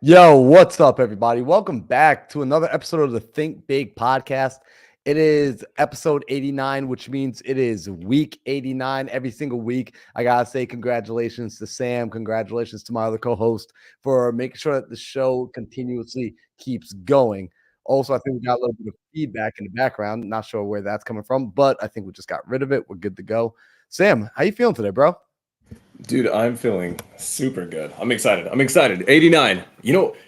Yo, what's up, everybody? Welcome back to another episode of the Think Big podcast. It is episode 89, which means it is week 89 every single week. I gotta say congratulations to Sam. Congratulations to my other co-host for making sure that the show continuously keeps going. Also, I think we got a little bit of feedback in the background. Not sure where that's coming from, but I think we just got rid of it. We're good to go. Sam, how you feeling today, bro? Dude, I'm feeling super good. I'm excited. 89.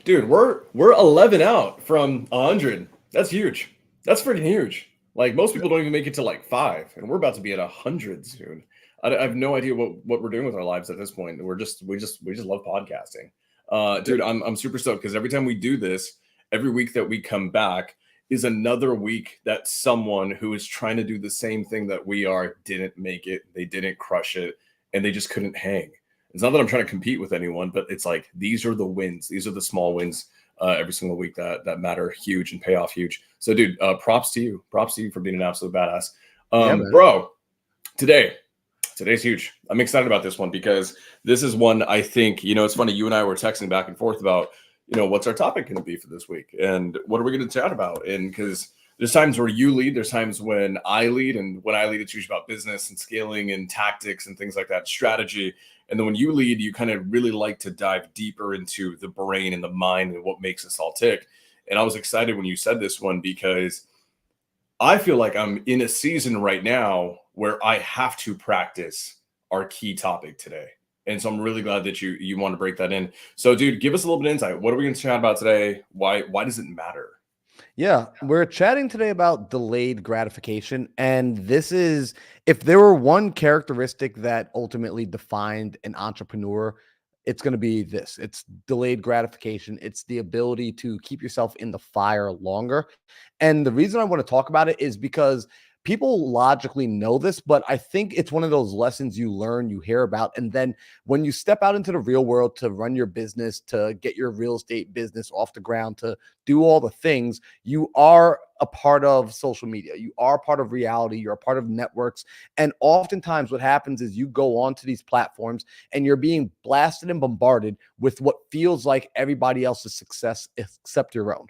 Dude, we're 11 out from 100. That's huge. That's freaking huge. Like most people don't even make it to like 5, and we're about to be at 100 soon. I have no idea what we're doing with our lives at this point. We just love podcasting. Dude, I'm super stoked because every time we do this, every week that we come back is another week that someone who is trying to do the same thing that we are didn't make it. They didn't crush it and they just couldn't hang. It's not that I'm trying to compete with anyone, but it's like these are the wins. These are the small wins every single week that matter huge and pay off huge. So, dude, props to you. Props to you for being an absolute badass. Yeah, man. Bro, today's huge. I'm excited about this one because this is one I think, it's funny. You and I were texting back and forth about, what's our topic going to be for this week and what are we going to chat about? And because there's times where you lead, there's times when I lead, and when I lead, it's usually about business and scaling and tactics and things like that, strategy. And then when you lead, you kind of really like to dive deeper into the brain and the mind and what makes us all tick. And I was excited when you said this one because I feel like I'm in a season right now where I have to practice our key topic today. And so I'm really glad that you want to break that in. So, dude, give us a little bit of insight. What are we going to chat about today? Why does it matter? Yeah, we're chatting today about delayed gratification. And this is, if there were one characteristic that ultimately defined an entrepreneur, it's going to be this: it's delayed gratification. It's the ability to keep yourself in the fire longer. And the reason I want to talk about it is because people logically know this, but I think it's one of those lessons you learn, you hear about. And then when you step out into the real world to run your business, to get your real estate business off the ground, to do all the things, you are a part of social media. You are part of reality. You're a part of networks. And oftentimes what happens is you go onto these platforms and you're being blasted and bombarded with what feels like everybody else's success except your own.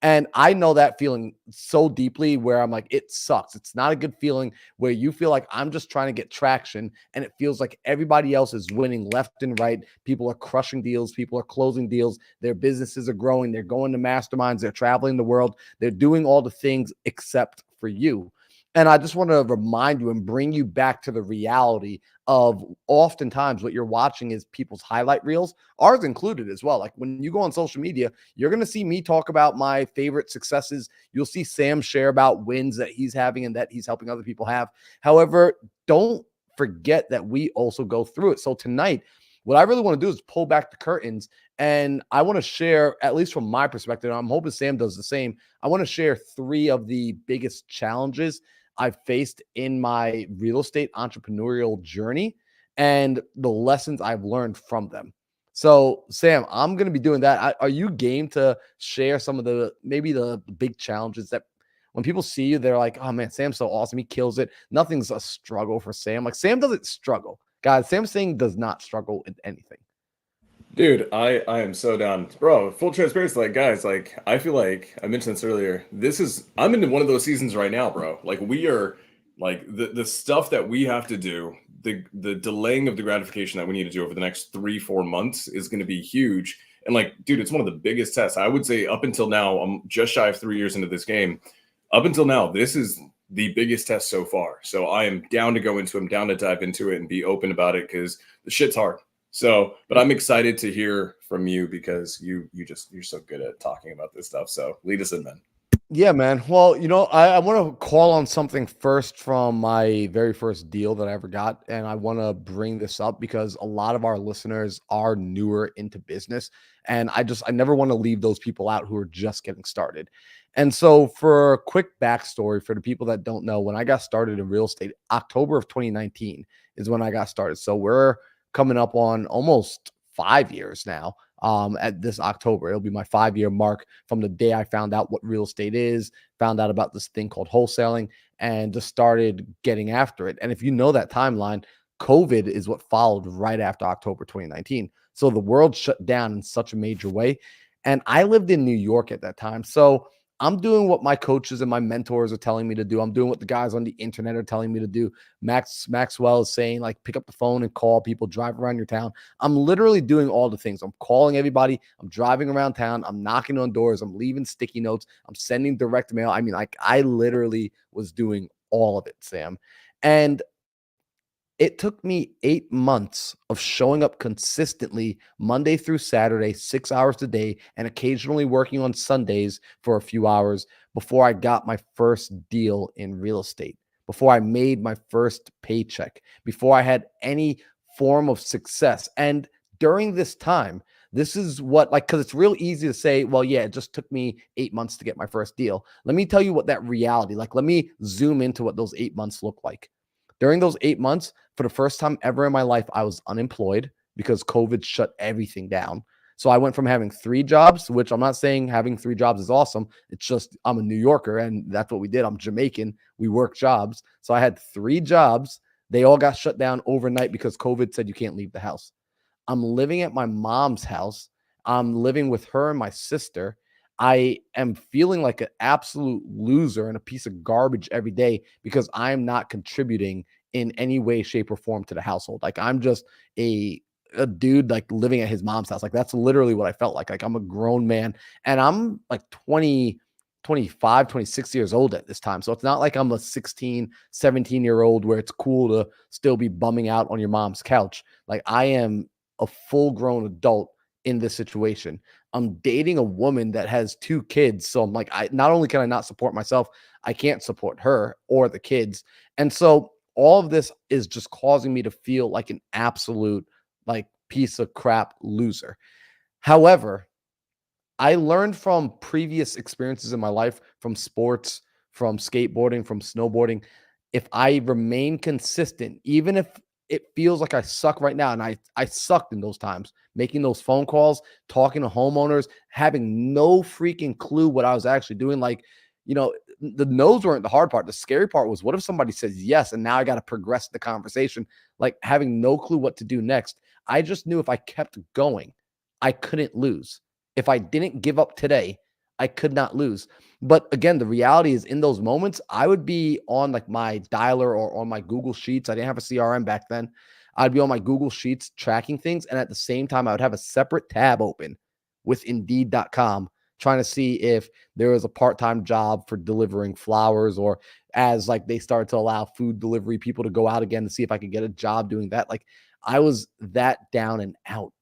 And I know that feeling so deeply where I'm like, it sucks. It's not a good feeling where you feel like I'm just trying to get traction and it feels like everybody else is winning left and right. People are crushing deals. People are closing deals. Their businesses are growing. They're going to masterminds. They're traveling the world. They're doing all the things except for you. And I just want to remind you and bring you back to the reality of oftentimes what you're watching is people's highlight reels, ours included as well. Like when you go on social media, you're going to see me talk about my favorite successes. You'll see Sam share about wins that he's having and that he's helping other people have. However, don't forget that we also go through it. So tonight, what I really want to do is pull back the curtains and I want to share, at least from my perspective, I'm hoping Sam does the same. I want to share 3 of the biggest challenges I've faced in my real estate entrepreneurial journey and the lessons I've learned from them. So, Sam, I'm going to be doing that. Are you game to share some of the maybe the big challenges that when people see you, they're like, oh man, Sam's so awesome. He kills it. Nothing's a struggle for Sam. Like, Sam doesn't struggle. Guys, Sam Singh does not struggle in anything. Dude, I am so down. Bro, full transparency, like guys, like I feel like I mentioned this earlier. I'm into one of those seasons right now, bro. Like we are like the stuff that we have to do, the delaying of the gratification that we need to do over the next 3-4 months is gonna be huge. And like, dude, it's one of the biggest tests. I would say up until now, I'm just shy of 3 years into this game. Up until now, this is the biggest test so far. So I am down to go into it, I'm down to dive into it and be open about it because the shit's hard. So, but I'm excited to hear from you because you're so good at talking about this stuff. So lead us in, man. Yeah, man. Well, I want to call on something first from my very first deal that I ever got. And I want to bring this up because a lot of our listeners are newer into business. And I never want to leave those people out who are just getting started. And so, for a quick backstory for the people that don't know, when I got started in real estate, October of 2019 is when I got started. So, we're coming up on almost 5 years now at this October. It'll be my 5-year mark from the day I found out what real estate is, found out about this thing called wholesaling, and just started getting after it. And if you know that timeline, COVID is what followed right after October 2019. So the world shut down in such a major way. And I lived in New York at that time. So I'm doing what my coaches and my mentors are telling me to do. I'm doing what the guys on the internet are telling me to do. Maxwell is saying, like, pick up the phone and call people, drive around your town. I'm literally doing all the things. I'm calling everybody. I'm driving around town. I'm knocking on doors. I'm leaving sticky notes. I'm sending direct mail. I mean, like, I literally was doing all of it, Sam. And it took me 8 months of showing up consistently Monday through Saturday, 6 hours a day, and occasionally working on Sundays for a few hours before I got my first deal in real estate, before I made my first paycheck, before I had any form of success. And during this time, this is what, like, because it's real easy to say, well, yeah, it just took me 8 months to get my first deal. Let me tell you what that reality, like, let me zoom into what those 8 months look like. During those 8 months, for the first time ever in my life, I was unemployed because COVID shut everything down. So I went from having 3 jobs, which I'm not saying having 3 jobs is awesome. It's just I'm a New Yorker and that's what we did. I'm Jamaican. We work jobs. So I had 3 jobs. They all got shut down overnight because COVID said you can't leave the house. I'm living at my mom's house. I'm living with her and my sister. I am feeling like an absolute loser and a piece of garbage every day because I'm not contributing in any way, shape, or form to the household. Like, I'm just a dude like living at his mom's house. Like, that's literally what I felt like. Like, I'm a grown man and I'm like 20, 25, 26 years old at this time. So it's not like I'm a 16, 17-year-old where it's cool to still be bumming out on your mom's couch. Like, I am a full grown adult in this situation. I'm dating a woman that has 2 kids. So I'm like, I not only can I not support myself, I can't support her or the kids. And so all of this is just causing me to feel like an absolute like piece of crap loser. However, I learned from previous experiences in my life, from sports, from skateboarding, from snowboarding. If I remain consistent, even if it feels like I suck right now, and I sucked in those times, making those phone calls, talking to homeowners, having no freaking clue what I was actually doing. Like, the no's weren't the hard part. The scary part was, what if somebody says yes, and now I got to progress the conversation, like having no clue what to do next. I just knew if I kept going, I couldn't lose. If I didn't give up today, I could not lose. But again, the reality is in those moments, I would be on like my dialer or on my Google Sheets. I didn't have a CRM back then. I'd be on my Google Sheets tracking things. And at the same time, I would have a separate tab open with Indeed.com trying to see if there was a part-time job for delivering flowers, or as like they started to allow food delivery people to go out again to see if I could get a job doing that. Like, I was that down and out,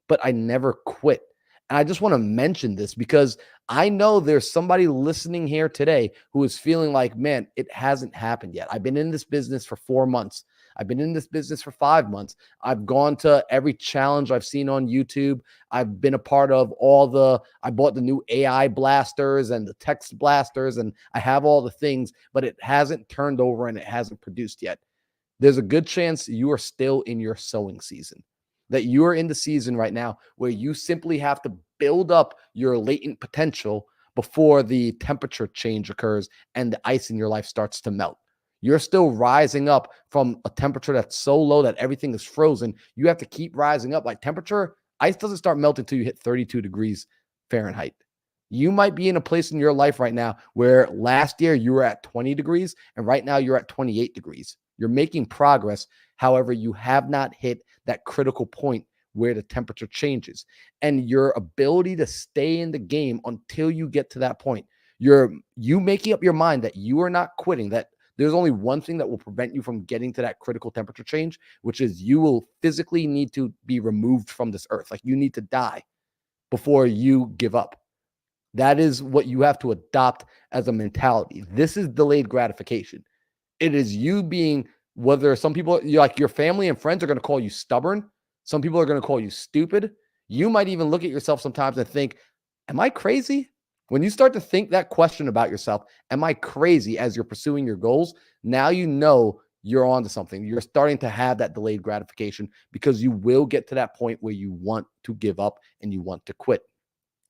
but I never quit. And I just want to mention this because I know there's somebody listening here today who is feeling like, man, it hasn't happened yet. I've been in this business for 4 months. I've been in this business for 5 months. I've gone to every challenge I've seen on YouTube. I've been a part of I bought the new AI blasters and the text blasters, and I have all the things, but it hasn't turned over and it hasn't produced yet. There's a good chance you are still in your sowing season, that you are in the season right now where you simply have to build up your latent potential before the temperature change occurs and the ice in your life starts to melt. You're still rising up from a temperature that's so low that everything is frozen. You have to keep rising up. Like, ice doesn't start melting until you hit 32 degrees Fahrenheit. You might be in a place in your life right now where last year you were at 20 degrees and right now you're at 28 degrees. You're making progress. However, you have not hit that critical point where the temperature changes, and your ability to stay in the game until you get to that point. You making up your mind that you are not quitting, that there's only one thing that will prevent you from getting to that critical temperature change, which is you will physically need to be removed from this earth. Like, you need to die before you give up. That is what you have to adopt as a mentality. This is delayed gratification. It is you being, whether some people, like your family and friends, are going to call you stubborn. Some people are going to call you stupid. You might even look at yourself sometimes and think, am I crazy? When you start to think that question about yourself, am I crazy, as you're pursuing your goals, now you know you're onto something. You're starting to have that delayed gratification because you will get to that point where you want to give up and you want to quit.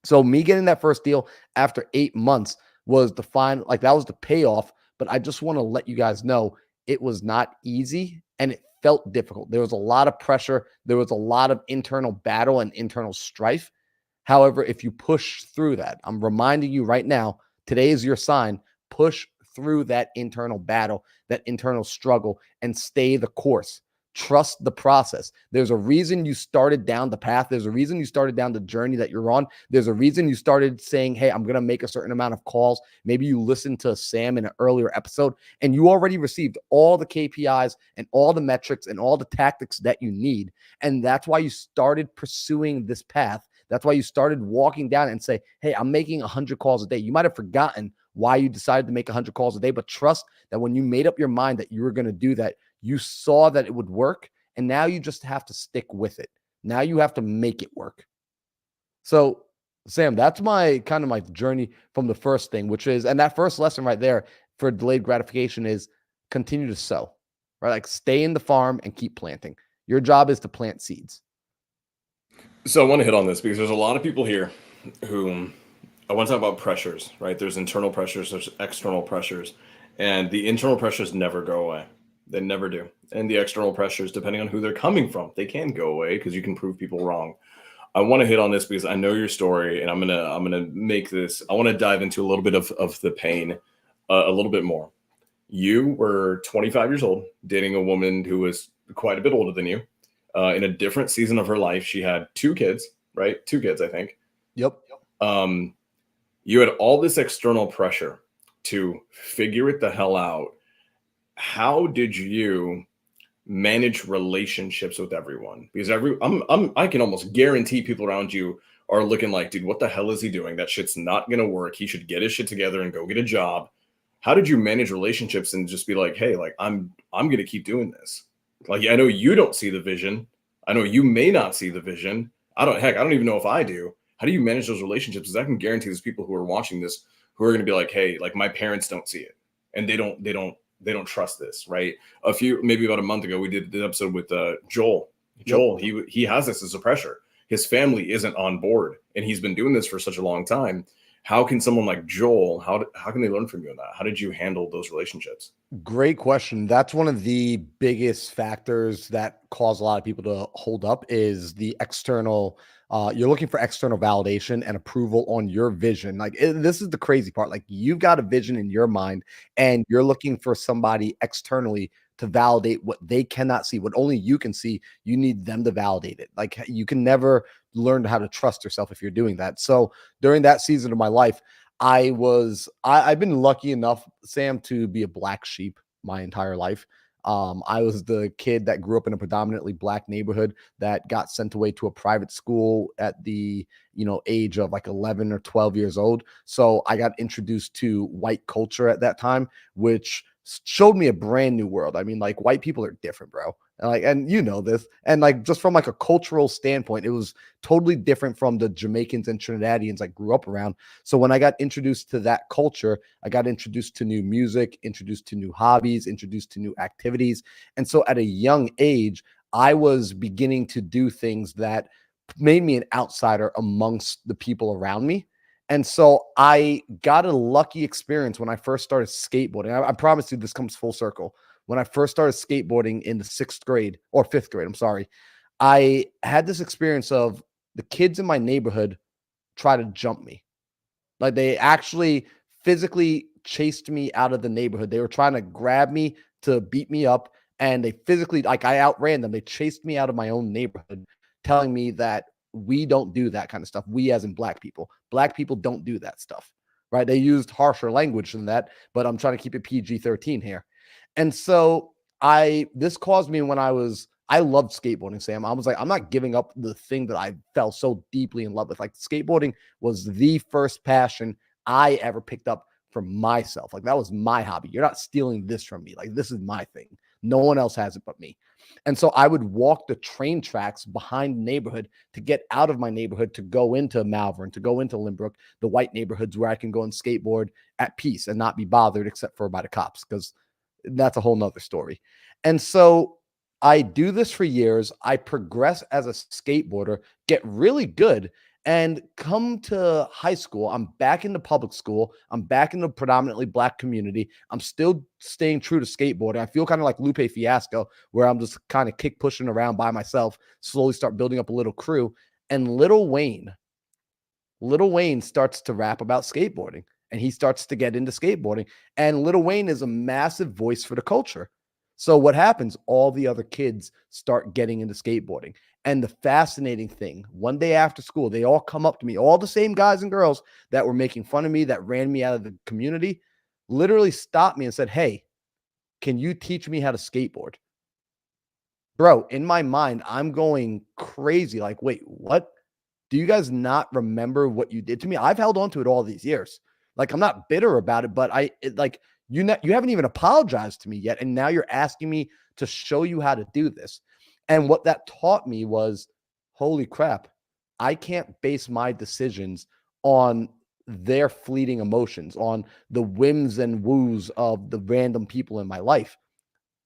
So me getting that first deal after 8 months was that was the payoff. But I just want to let you guys know it was not easy and it felt difficult. There was a lot of pressure. There was a lot of internal battle and internal strife. However, if you push through that, I'm reminding you right now, today is your sign. Push through that internal battle, that internal struggle, and stay the course. Trust the process. There's a reason you started down the path. There's a reason you started down the journey that you're on. There's a reason you started saying, hey, I'm going to make a certain amount of calls. Maybe you listened to Sam in an earlier episode and you already received all the KPIs and all the metrics and all the tactics that you need. And that's why you started pursuing this path. That's why you started walking down and say, hey, I'm making 100 calls a day. You might have forgotten why you decided to make 100 calls a day, but trust that when you made up your mind that you were going to do that, you saw that it would work, and now you just have to stick with it. Now you have to make it work. So, Sam, that's my kind of my journey from the first thing, which is, and that first lesson right there for delayed gratification is continue to sow, right? Like stay in the farm and keep planting. Your job is to plant seeds. So I want to hit on this because there's a lot of people here who I want to talk about pressures, right? There's internal pressures, there's external pressures, and the internal pressures never go away. They never do. And the external pressures, depending on who they're coming from, they can go away because you can prove people wrong. I want to hit on this because I know your story, and I'm gonna make this. I want to dive into a little bit of the pain, a little bit more. You were 25 years old, dating a woman who was quite a bit older than you. In a different season of her life, she had 2 kids, right? 2 kids, I think. Yep. You had all this external pressure to figure it the hell out. How did you manage relationships with everyone? Because I can almost guarantee people around you are looking like, dude, what the hell is he doing? That shit's not gonna work. He should get his shit together and go get a job. How did you manage relationships and just be like, hey, like I'm gonna keep doing this? Like, I know you don't see the vision. I know you may not see the vision. I don't even know if I do. How do you manage those relationships? Because I can guarantee there's people who are watching this who are going to be like, hey, like my parents don't see it. And they don't trust this, right? Maybe about a month ago, we did the episode with Joel. Joel, he has this as a pressure. His family isn't on board and he's been doing this for such a long time. How can someone like Joel, how can they learn from you on that? How did you handle those relationships? Great question. That's one of the biggest factors that cause a lot of people to hold up is the external. You're looking for external validation and approval on your vision. This is the crazy part. Like you've got a vision in your mind and you're looking for somebody externally to validate what they cannot see, what only you can see. You need them to validate it. Like you can never learn how to trust yourself if you're doing that. So during that season of my life, I've been lucky enough, Sam, to be a black sheep my entire life. I was the kid that grew up in a predominantly black neighborhood that got sent away to a private school at the, age of like 11 or 12 years old. So I got introduced to white culture at that time, which showed me a brand new world. I mean, like white people are different, bro. And you know this. And like just from like a cultural standpoint, it was totally different from the Jamaicans and Trinidadians I grew up around. So when I got introduced to that culture, I got introduced to new music, introduced to new hobbies, introduced to new activities. And so at a young age, I was beginning to do things that made me an outsider amongst the people around me. And so I got a lucky experience when I first started skateboarding. I promise you this comes full circle. When I first started skateboarding in the 6th grade or 5th grade, I'm sorry, I had this experience of the kids in my neighborhood try to jump me. Like they actually physically chased me out of the neighborhood. They were trying to grab me to beat me up. And they physically, like I outran them. They chased me out of my own neighborhood, telling me that we don't do that kind of stuff. We, as in black people don't do that stuff, right? They used harsher language than that, but I'm trying to keep it PG-13 here. And so this caused me when I loved skateboarding, Sam. I was like, I'm not giving up the thing that I fell so deeply in love with. Like skateboarding was the first passion I ever picked up for myself. Like that was my hobby. You're not stealing this from me. Like this is my thing. No one else has it but me. And so I would walk the train tracks behind the neighborhood to get out of my neighborhood to go into Malvern, to go into Limbrook, the white neighborhoods where I can go and skateboard at peace and not be bothered except for by the cops, because that's a whole nother story. And so I do this for years. I progress as a skateboarder, get really good, and come to high school. I'm back in the public school. I'm back in the predominantly black community. I'm still staying true to skateboarding. I feel kind of like Lupe Fiasco, where I'm just kind of kick pushing around by myself, slowly start building up a little crew. And Lil Wayne Lil Wayne starts to rap about skateboarding and he starts to get into skateboarding. And Lil Wayne is a massive voice for the culture. So what happens? All the other kids start getting into skateboarding. And the fascinating thing, one day after school, they all come up to me, all the same guys and girls that were making fun of me, that ran me out of the community, literally stopped me and said, "Hey, can you teach me how to skateboard?" Bro, in my mind, I'm going crazy. Like, wait, what? Do you guys not remember what you did to me? I've held on to it all these years. Like, I'm not bitter about it, but like you haven't even apologized to me yet, and now you're asking me to show you how to do this. And what that taught me was, holy crap, I can't base my decisions on their fleeting emotions, on the whims and woos of the random people in my life.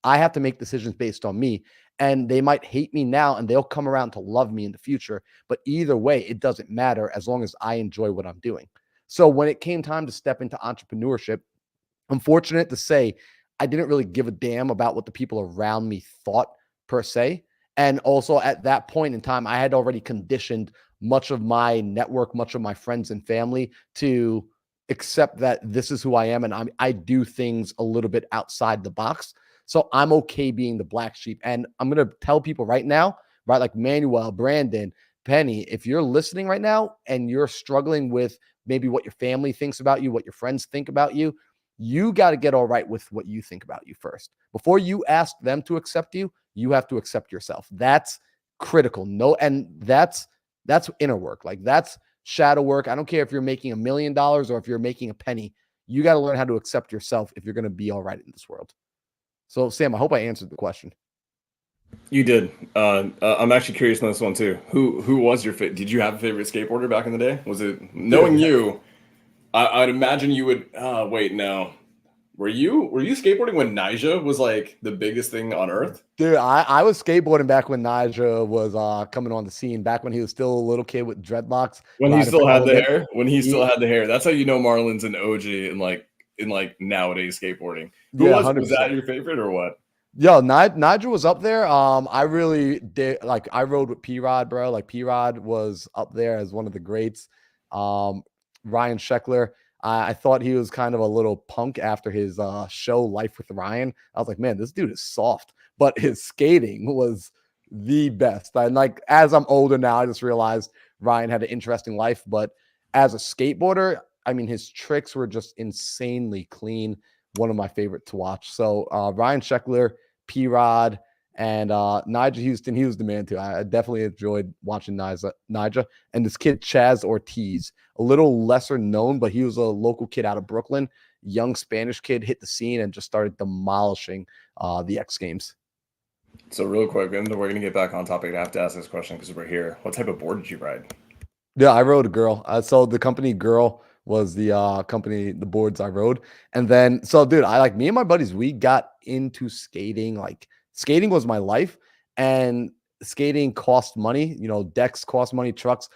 I have to make decisions based on me. And they might hate me now and they'll come around to love me in the future. But either way, it doesn't matter as long as I enjoy what I'm doing. So when it came time to step into entrepreneurship, I'm fortunate to say I didn't really give a damn about what the people around me thought per se. And also at that point in time, I had already conditioned much of my network, much of my friends and family to accept that this is who I am and I do things a little bit outside the box. So I'm okay being the black sheep. And I'm going to tell people right now, right? Like Manuel, Brandon, Penny, if you're listening right now and you're struggling with maybe what your family thinks about you, what your friends think about you, you got to get all right with what you think about you first. Before you ask them to accept you, you have to accept yourself. That's critical. No, and that's inner work. Like that's shadow work. I don't care if you're making $1 million or if you're making a penny. You got to learn how to accept yourself if you're going to be all right in this world. So, Sam, I hope I answered the question. You did. I'm actually curious on this one too. Who was your favorite? Did you have a favorite skateboarder back in the day? Was it knowing you? I'd imagine you would. Wait, no. Were you skateboarding when Nyjah was like the biggest thing on earth? Dude, I was skateboarding back when Nyjah was coming on the scene, back when he was still a little kid with dreadlocks, When he riding for still had the Element. hair? When he still He, had the hair. That's how you know Marlon's an OG in like nowadays skateboarding. Who yeah, was 100%. that your favorite or what? Yo, Nigel was up there. I really did like I rode with P Rod, bro. Like P Rod was up there as one of the greats. Ryan Sheckler. I thought he was kind of a little punk after his show Life with Ryan. I was like, man, this dude is soft, but his skating was the best. And like as I'm older now, I just realized Ryan had an interesting life. But as a skateboarder, I mean, his tricks were just insanely clean. One of my favorite to watch. So Ryan Sheckler, P Rod, and Nyjah Houston, he was the man too. I definitely enjoyed watching Nyjah. And this kid, Chaz Ortiz, a little lesser known, but he was a local kid out of Brooklyn, young Spanish kid, hit the scene and just started demolishing the X Games. So real quick, and we're gonna get back on topic. I have to ask this question because we're here. What type of board did you ride? Yeah, I rode a girl. So the company Girl was the company, the boards I rode. And then, so dude, I like me and my buddies, we got into skating. Like skating was my life and skating cost money. You know, decks cost money, trucks.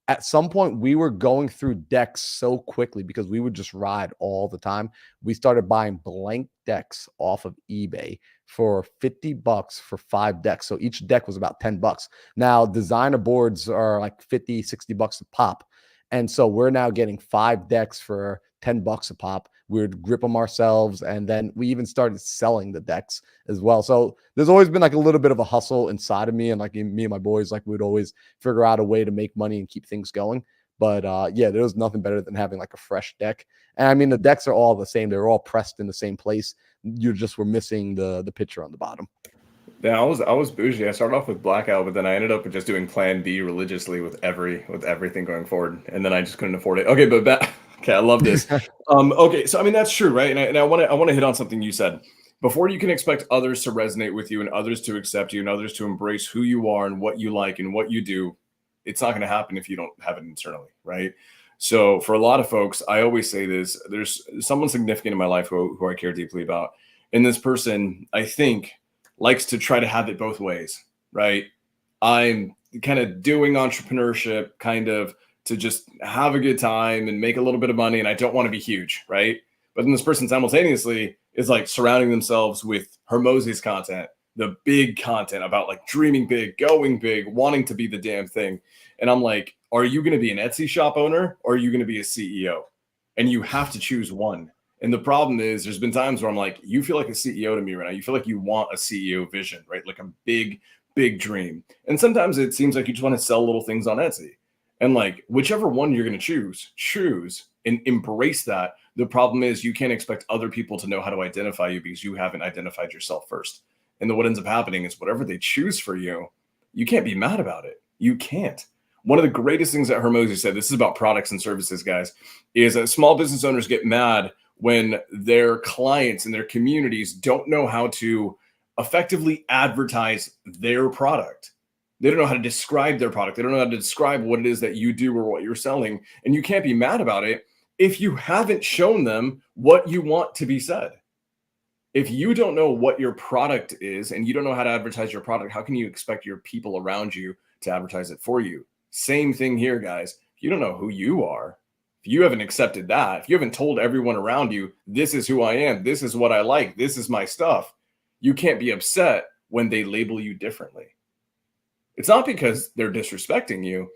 At some point, we were going through decks so quickly because we would just ride all the time. We started buying blank decks off of eBay for $50 for 5 decks. So each deck was about $10. Now, designer boards are like 50, $60 a pop. And so we're now getting 5 decks for $10 a pop. We would grip them ourselves. And then we even started selling the decks as well. So there's always been like a little bit of a hustle inside of me. And like me and my boys, like we'd always figure out a way to make money and keep things going. But yeah, there was nothing better than having like a fresh deck. And I mean, the decks are all the same. They're all pressed in the same place. You just were missing the picture on the bottom. Yeah, I was bougie. I started off with blackout, but then I ended up with just doing Plan B religiously with everything going forward, and then I just couldn't afford it. Okay, but okay, I love this. Okay, so I mean that's true, right? And I want to hit on something you said. Before you can expect others to resonate with you and others to accept you and others to embrace who you are and what you like and what you do, it's not going to happen if you don't have it internally, right? So for a lot of folks, I always say this: there's someone significant in my life who I care deeply about, and this person, I think, likes to try to have it both ways, right? I'm kind of doing entrepreneurship kind of to just have a good time and make a little bit of money, and I don't want to be huge, right? But then this person simultaneously is like surrounding themselves with Hermosi's content, the big content about like dreaming big, going big, wanting to be the damn thing. And I'm like, are you going to be an Etsy shop owner or are you going to be a CEO? And you have to choose one. And the problem is there's been times where I'm like, you feel like a CEO to me right now. You feel like you want a CEO vision, right? Like a big, big dream. And sometimes it seems like you just want to sell little things on Etsy. And like whichever one you're going to choose and embrace that. The problem is you can't expect other people to know how to identify you because you haven't identified yourself first. And then what ends up happening is whatever they choose for you, you can't be mad about it. You can't. One of the greatest things that Hermosi said, this is about products and services, guys, is that small business owners get mad when their clients and their communities don't know how to effectively advertise their product. They don't know how to describe their product. They don't know how to describe what it is that you do or what you're selling. And you can't be mad about it if you haven't shown them what you want to be said. If you don't know what your product is and you don't know how to advertise your product, how can you expect your people around you to advertise it for you? Same thing here, guys. If you don't know who you are, if you haven't accepted that, if you haven't told everyone around you, this is who I am, this is what I like, this is my stuff, you can't be upset when they label you differently. It's not because they're disrespecting you.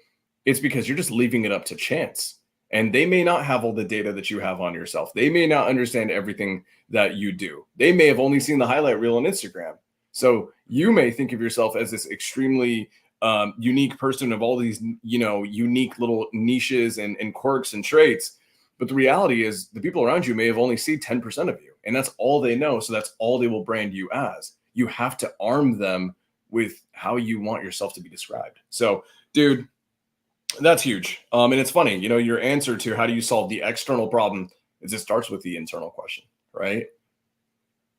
It's because you're just leaving it up to chance. And they may not have all the data that you have on yourself. They may not understand everything that you do. They may have only seen the highlight reel on Instagram. So you may think of yourself as this extremely unique person of all these, unique little niches and quirks and traits. But the reality is the people around you may have only seen 10% of you. And that's all they know. So that's all they will brand you as. You have to arm them with how you want yourself to be described. So, dude, that's huge. And it's funny, your answer to how do you solve the external problem is it starts with the internal question, right?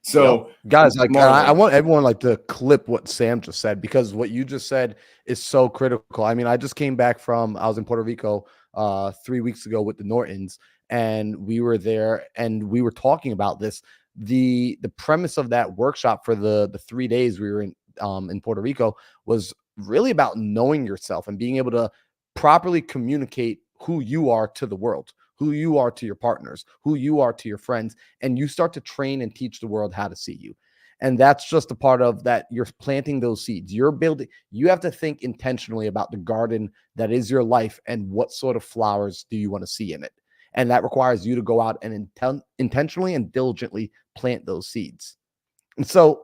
So, guys, like I want everyone like to clip what Sam just said, because what you just said is so critical. I mean, I just came back I was in Puerto Rico 3 weeks ago with the Nortons, and we were there and we were talking about this. The premise of that workshop for the 3 days we were in Puerto Rico was really about knowing yourself and being able to properly communicate who you are to the world, who you are to your partners, who you are to your friends, and you start to train and teach the world how to see you. And that's just a part of that. You're planting those seeds. You're building. You have to think intentionally about the garden that is your life and what sort of flowers do you want to see in it. And that requires you to go out and intentionally and diligently plant those seeds. And so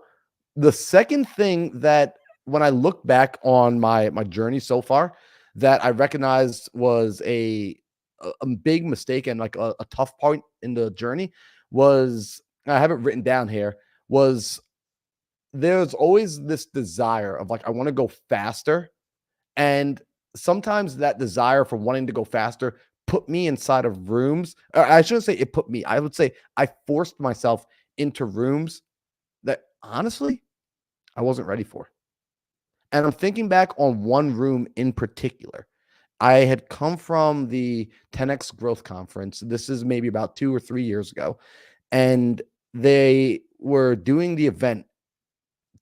the second thing that when I look back on my journey so far, that I recognized was a big mistake and like a tough point in the journey was, I have it written down here, was there's always this desire of like, I want to go faster. And sometimes that desire for wanting to go faster put me inside of rooms. Or I shouldn't say it put me. I would say I forced myself into rooms that honestly I wasn't ready for. And I'm thinking back on one room in particular. I had come from the 10X Growth Conference. This is maybe about 2 or 3 years ago. And they were doing the event.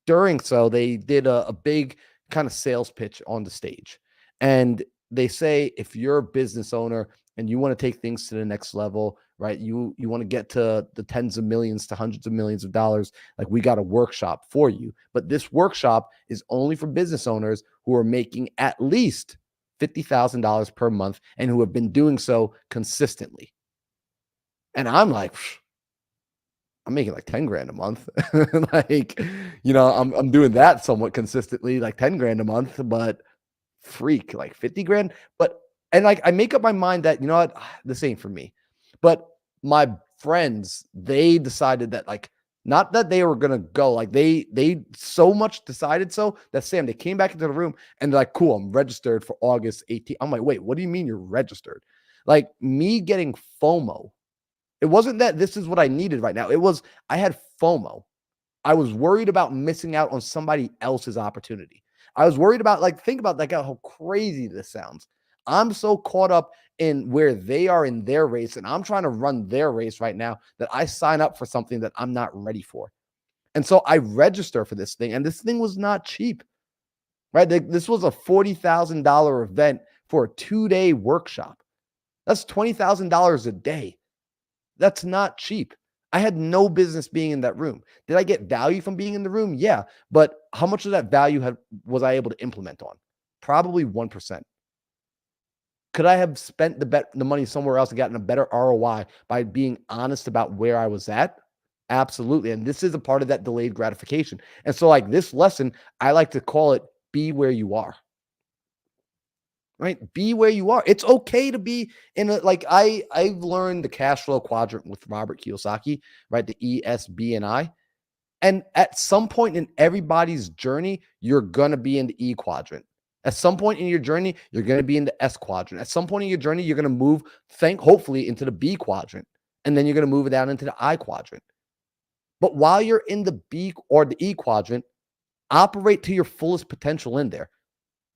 During so, they did a big kind of sales pitch on the stage. And they say, if you're a business owner and you want to take things to the next level, right? You want to get to the tens of millions to hundreds of millions of dollars. Like, we got a workshop for you. But this workshop is only for business owners who are making at least $50,000 per month and who have been doing so consistently. And I'm like, I'm making like 10 grand a month. Like, I'm doing that somewhat consistently, like 10 grand a month, but freak, like 50 grand. And like, I make up my mind that, what, this ain't for me. But my friends, they decided that, like, not that they were going to go, like they so much decided so that Sam, they came back into the room and they're like, cool, I'm registered for August 18th. I'm like, wait, what do you mean you're registered? Like, me getting FOMO. It wasn't that this is what I needed right now. It was, I had FOMO. I was worried about missing out on somebody else's opportunity. I was worried about, like, think about like how crazy this sounds. I'm so caught up in where they are in their race, and I'm trying to run their race right now, that I sign up for something that I'm not ready for. And so I register for this thing, and this thing was not cheap, right? This was a $40,000 event for a 2-day workshop. That's $20,000 a day. That's not cheap. I had no business being in that room. Did I get value from being in the room? Yeah. But how much of that value was I able to implement on? Probably 1%. Could I have spent the money somewhere else and gotten a better ROI by being honest about where I was at? Absolutely. And this is a part of that delayed gratification. And so, like this lesson, I like to call it be where you are. Right? Be where you are. It's okay to be in a like I've learned the cash flow quadrant with Robert Kiyosaki, right? The E, S, B, and I. And at some point in everybody's journey, you're gonna be in the E quadrant. At some point in your journey, you're gonna be in the S quadrant. At some point in your journey, you're gonna move, hopefully, into the B quadrant, and then you're gonna move it down into the I quadrant. But while you're in the B or the E quadrant, operate to your fullest potential in there.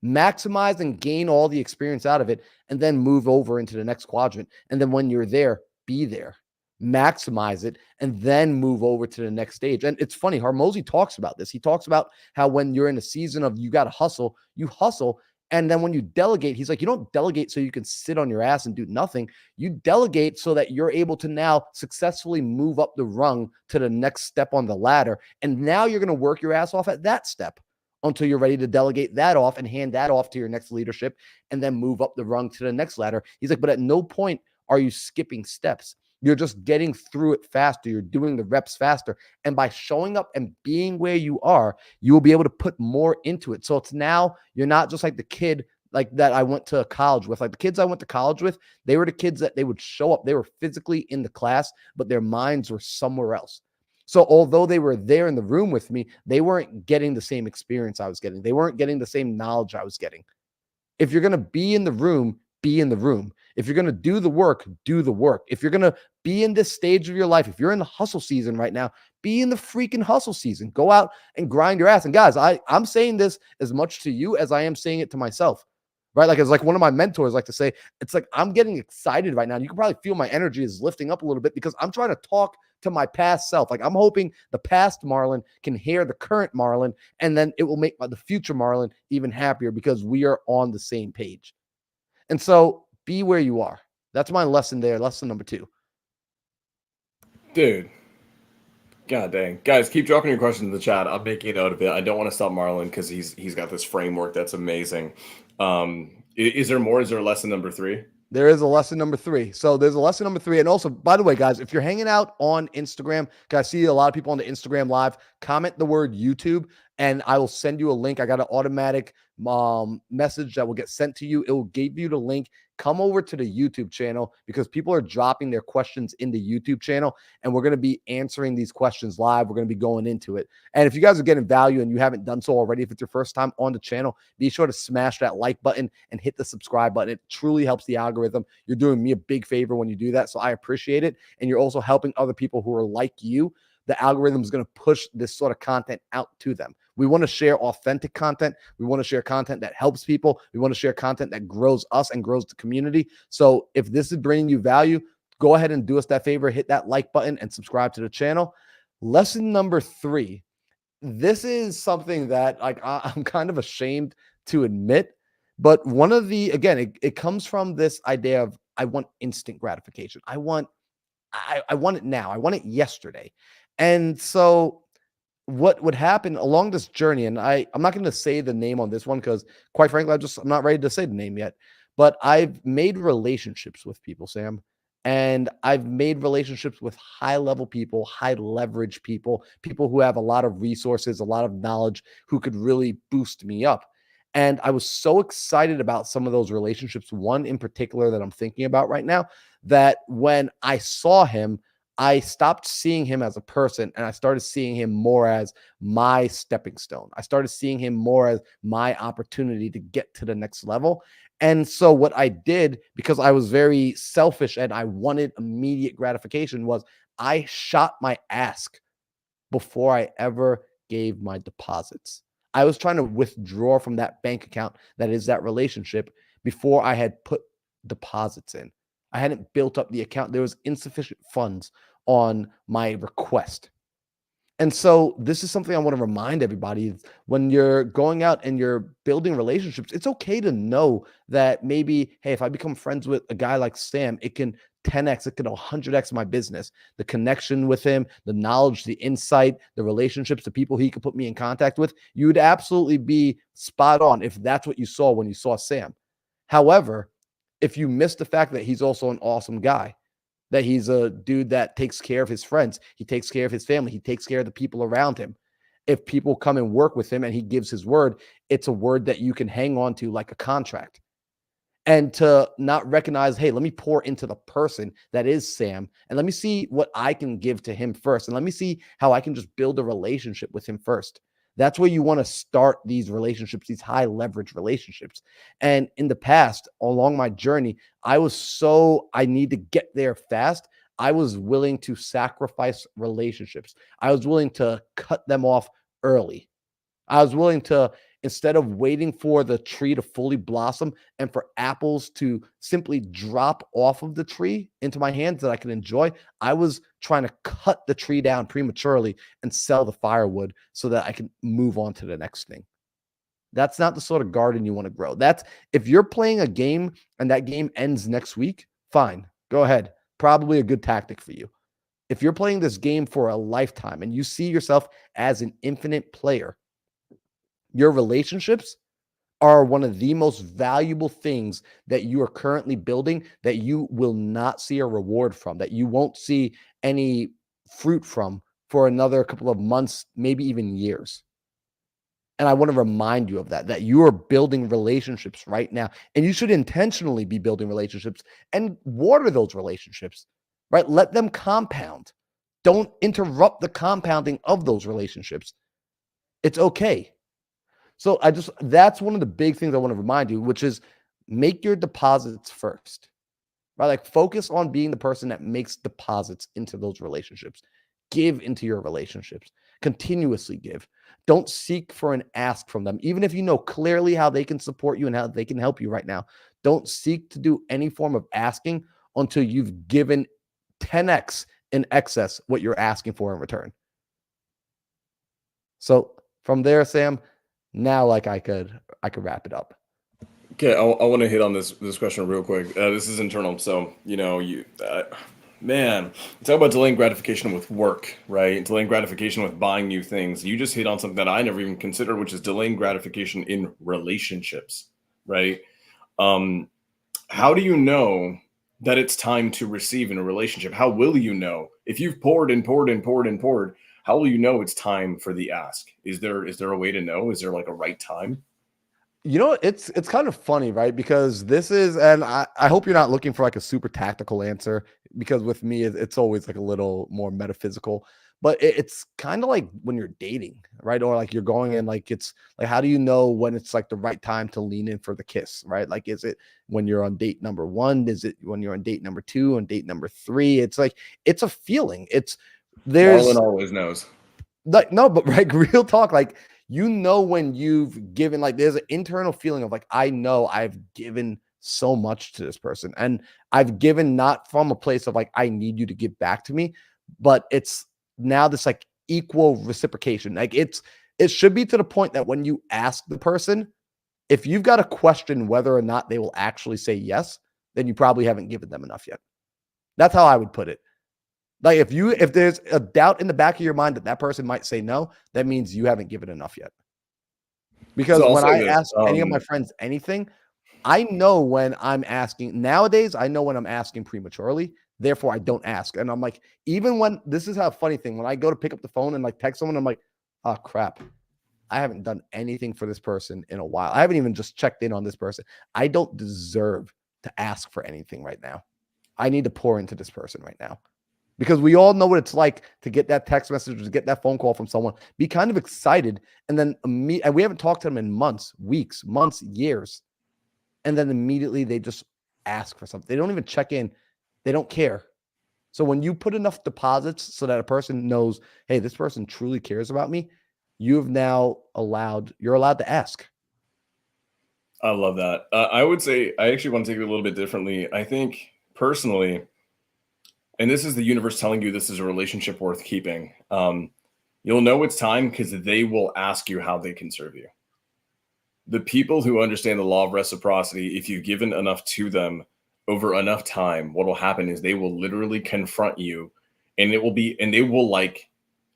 Maximize and gain all the experience out of it, and then move over into the next quadrant. And then when you're there, be there, maximize it, and then move over to the next stage. And it's funny, Hormozy talks about this. He talks about how when you're in a season of you got to hustle, you hustle. And then when you delegate, he's like, you don't delegate so you can sit on your ass and do nothing. You delegate so that you're able to now successfully move up the rung to the next step on the ladder. And now you're going to work your ass off at that step until you're ready to delegate that off and hand that off to your next leadership and then move up the rung to the next ladder. He's like, but at no point are you skipping steps. You're just getting through it faster. You're doing the reps faster. And by showing up and being where you are, you will be able to put more into it. So it's now you're not just like the kid like that I went to college with. Like the kids I went to college with, they were the kids that they would show up. They were physically in the class, but their minds were somewhere else. So although they were there in the room with me, they weren't getting the same experience I was getting. They weren't getting the same knowledge I was getting. If you're going to be in the room, be in the room. If you're going to do the work, do the work. If you're going to be in this stage of your life, if you're in the hustle season right now, be in the freaking hustle season. Go out and grind your ass. And guys, I'm saying this as much to you as I am saying it to myself, right? Like it's like one of my mentors like to say, it's like I'm getting excited right now. You can probably feel my energy is lifting up a little bit because I'm trying to talk to my past self. Like I'm hoping the past Marlon can hear the current Marlon, and then it will make the future Marlon even happier because we are on the same page. And so be where you are. That's my lesson there. Lesson number 2. Dude. God dang. Guys, keep dropping your questions in the chat. I'm making a note of it. I don't want to stop Marlon because he's got this framework that's amazing. Is there more? Is there a lesson number 3? There is a lesson number 3. So there's a lesson number 3. And also, by the way, guys, if you're hanging out on Instagram, guys, I see a lot of people on the Instagram live, comment the word YouTube and I will send you a link. I got an automatic message that will get sent to you. It will give you the link. Come over to the YouTube channel because people are dropping their questions in the YouTube channel and we're going to be answering these questions live. We're going to be going into it. And if you guys are getting value and you haven't done so already, if it's your first time on the channel, be sure to smash that like button and hit the subscribe button. It truly helps the algorithm. You're doing me a big favor when you do that. So I appreciate it. And you're also helping other people who are like you. The algorithm is going to push this sort of content out to them. We want to share authentic content. We want to share content that helps people. We want to share content that grows us and grows the community. So if this is bringing you value, go ahead and do us that favor. Hit that like button and subscribe to the channel. Lesson number 3. This is something that like I'm kind of ashamed to admit, but one of the, again, it comes from this idea of I want instant gratification. I want it now. I want it yesterday. And so what would happen along this journey, and I'm not going to say the name on this one because quite frankly, I'm not ready to say the name yet, but I've made relationships with people, Sam, and I've made relationships with high level people, high leverage people, people who have a lot of resources, a lot of knowledge, who could really boost me up. And I was so excited about some of those relationships, one in particular that I'm thinking about right now, that when I saw him, I stopped seeing him as a person and I started seeing him more as my stepping stone. I started seeing him more as my opportunity to get to the next level. And so what I did, because I was very selfish and I wanted immediate gratification, was I shot my ask before I ever gave my deposits. I was trying to withdraw from that bank account that is that relationship before I had put deposits in. I hadn't built up the account. There was insufficient funds on my request. And so this is something I want to remind everybody is when you're going out and you're building relationships, it's okay to know that maybe, hey, if I become friends with a guy like Sam, it can 10x, it could 100x my business. The connection with him, the knowledge, the insight, the relationships, the people he could put me in contact with, you would absolutely be spot on if that's what you saw when you saw Sam. However, if you miss the fact that he's also an awesome guy, that he's a dude that takes care of his friends, he takes care of his family, he takes care of the people around him. If people come and work with him and he gives his word, it's a word that you can hang on to like a contract. And to not recognize, hey, let me pour into the person that is Sam, and let me see what I can give to him first, and let me see how I can just build a relationship with him first. That's where you want to start these relationships, these high leverage relationships. And in the past, along my journey, I need to get there fast. I was willing to sacrifice relationships. I was willing to cut them off early. I was willing to, instead of waiting for the tree to fully blossom and for apples to simply drop off of the tree into my hands that I can enjoy, I was trying to cut the tree down prematurely and sell the firewood so that I can move on to the next thing. That's not the sort of garden you want to grow. That's, if you're playing a game and that game ends next week, fine, go ahead. Probably a good tactic for you. If you're playing this game for a lifetime and you see yourself as an infinite player, your relationships are one of the most valuable things that you are currently building that you will not see a reward from, that you won't see any fruit from for another couple of months, maybe even years. And I want to remind you of that you are building relationships right now, and you should intentionally be building relationships and water those relationships, right? Let them compound. Don't interrupt the compounding of those relationships. It's okay. So that's one of the big things I want to remind you, which is make your deposits first, right? Like focus on being the person that makes deposits into those relationships. Give into your relationships. Continuously give. Don't seek for an ask from them. Even if you know clearly how they can support you and how they can help you right now, don't seek to do any form of asking until you've given 10x in excess what you're asking for in return. So from there, Sam, now like I could wrap it up. Okay, I want to hit on this question real quick. This is internal, so man, talk about delaying gratification with work, right? Delaying gratification with buying new things. You just hit on something that I never even considered, which is delaying gratification in relationships, right? How do you know that it's time to receive in a relationship? How will you know if you've poured and poured and poured and poured? How will you know it's time for the ask? Is there a way to know? Is there like a right time? You know, it's kind of funny, right? Because this is, and I hope you're not looking for like a super tactical answer, because with me, it's always like a little more metaphysical. But it's kind of like when you're dating, right? Or like you're going in, like it's like, how do you know when it's like the right time to lean in for the kiss, right? Like, is it when you're on date number 1? Is it when you're on date number 2 and date number 3? It's like, it's a feeling. There's Marlon always knows. like, no, but like real talk, like, you know, when you've given, like, there's an internal feeling of like, I know I've given so much to this person, and I've given not from a place of like, I need you to give back to me, but it's now this like equal reciprocation. Like it should be to the point that when you ask the person, if you've got to question whether or not they will actually say yes, then you probably haven't given them enough yet. That's how I would put it. Like if there's a doubt in the back of your mind that that person might say no, that means you haven't given enough yet. Because So I'll when say I this, ask any of my friends anything, I know when I'm asking nowadays, I know when I'm asking prematurely. Therefore, I don't ask. And I'm like, even when this is how funny thing, when I go to pick up the phone and like text someone, I'm like, oh crap. I haven't done anything for this person in a while. I haven't even just checked in on this person. I don't deserve to ask for anything right now. I need to pour into this person right now. Because we all know what it's like to get that text message or to get that phone call from someone, be kind of excited, and then and we haven't talked to them in months, weeks, months, years. And then immediately they just ask for something. They don't even check in. They don't care. So when you put enough deposits so that a person knows, hey, this person truly cares about me, you're allowed to ask. I love that. I would say I actually want to take it a little bit differently. I think personally, and this is the universe telling you this is a relationship worth keeping. You'll know it's time because they will ask you how they can serve you. The people who understand the law of reciprocity, if you've given enough to them, over enough time, what will happen is they will literally confront you, and they will like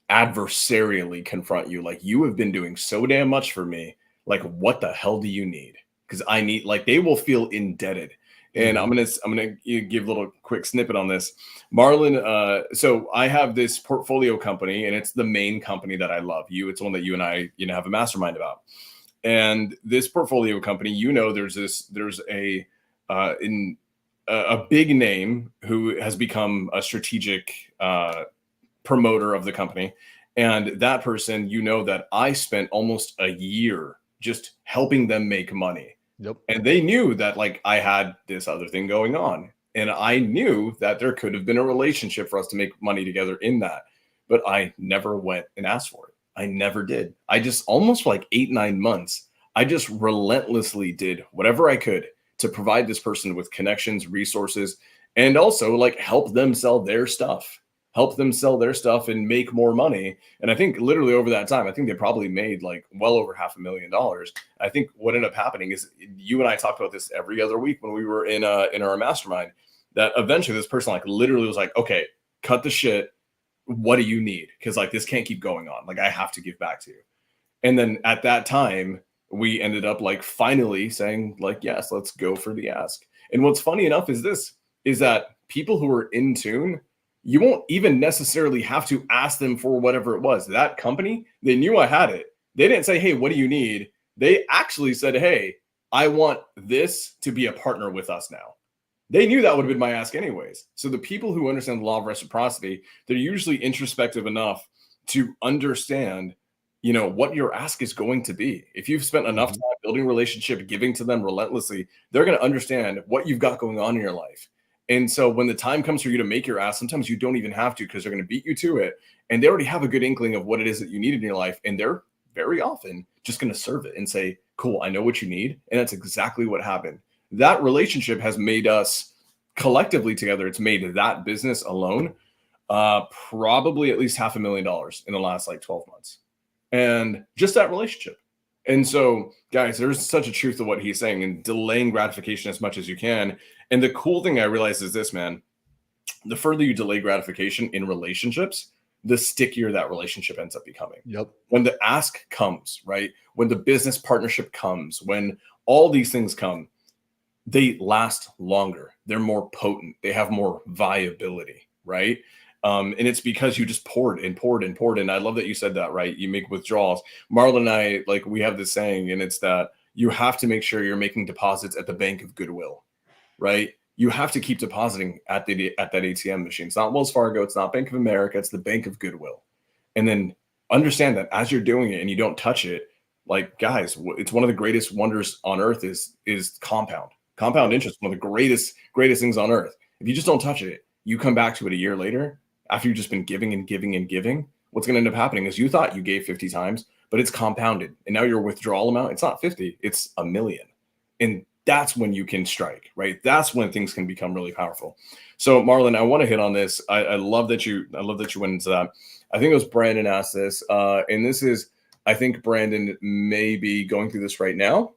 adversarially confront you. Like, you have been doing so damn much for me. Like, what the hell do you need? Because I need, like, they will feel indebted. And Mhm. I'm gonna give a little quick snippet on this. Marlon, so I have this portfolio company, and it's the main company that I love. It's one that you and I, have a mastermind about. And this portfolio company, there's in a big name who has become a strategic promoter of the company. And that person, that I spent almost a year just helping them make money. Yep. And they knew that, like, I had this other thing going on. And I knew that there could have been a relationship for us to make money together in that. But I never went and asked for it. I never did. I just, almost for like 8, 9 months, I just relentlessly did whatever I could to provide this person with connections, resources, and also like help them sell their stuff and make more money. And I think literally over that time, I think they probably made like well over $500,000. I think what ended up happening is, you and I talked about this every other week when we were in our mastermind, that eventually this person like literally was like, okay, cut the shit. What do you need? Because like, this can't keep going on. Like, I have to give back to you. And then at that time, we ended up like finally saying like, yes, let's go for the ask. And what's funny enough is that people who are in tune, you won't even necessarily have to ask them for whatever it was. That company, they knew I had it. They didn't say, hey, what do you need? They actually said, hey, I want this to be a partner with us now. They knew that would have been my ask anyways. So the people who understand the law of reciprocity, they're usually introspective enough to understand, what your ask is going to be. If you've spent enough Mhm. time building a relationship, giving to them relentlessly, they're going to understand what you've got going on in your life. And so when the time comes for you to make your ask, sometimes you don't even have to, because they're going to beat you to it. And they already have a good inkling of what it is that you need in your life. And they're very often just going to serve it and say, cool, I know what you need. And that's exactly what happened. That relationship has made us collectively together. It's made that business alone probably at least $500,000 in the last like 12 months. And just that relationship. And so, guys, there's such a truth to what he's saying, and delaying gratification as much as you can. And the cool thing I realized is this, man: the further you delay gratification in relationships, the stickier that relationship ends up becoming. Yep. When the ask comes, right? When the business partnership comes, when all these things come, they last longer. They're more potent. They have more viability, right? And it's because you just poured and poured and poured. And I love that you said that, right? You make withdrawals. Marlon and I, like, we have this saying, and it's that you have to make sure you're making deposits at the bank of goodwill, right? You have to keep depositing at that ATM machine. It's not Wells Fargo. It's not Bank of America. It's the Bank of Goodwill. And then understand that as you're doing it and you don't touch it, like, guys, it's one of the greatest wonders on earth is compound interest. One of the greatest things on earth. If you just don't touch it, you come back to it a year later, after you've just been giving and giving and giving, what's going to end up happening is you thought you gave 50 times, but it's compounded. And now your withdrawal amount, it's not 50, it's 1,000,000. And that's when you can strike, right? That's when things can become really powerful. So Marlon, I want to hit on this. I love that you went into that. I think it was Brandon asked this. And this is, I think Brandon may be going through this right now.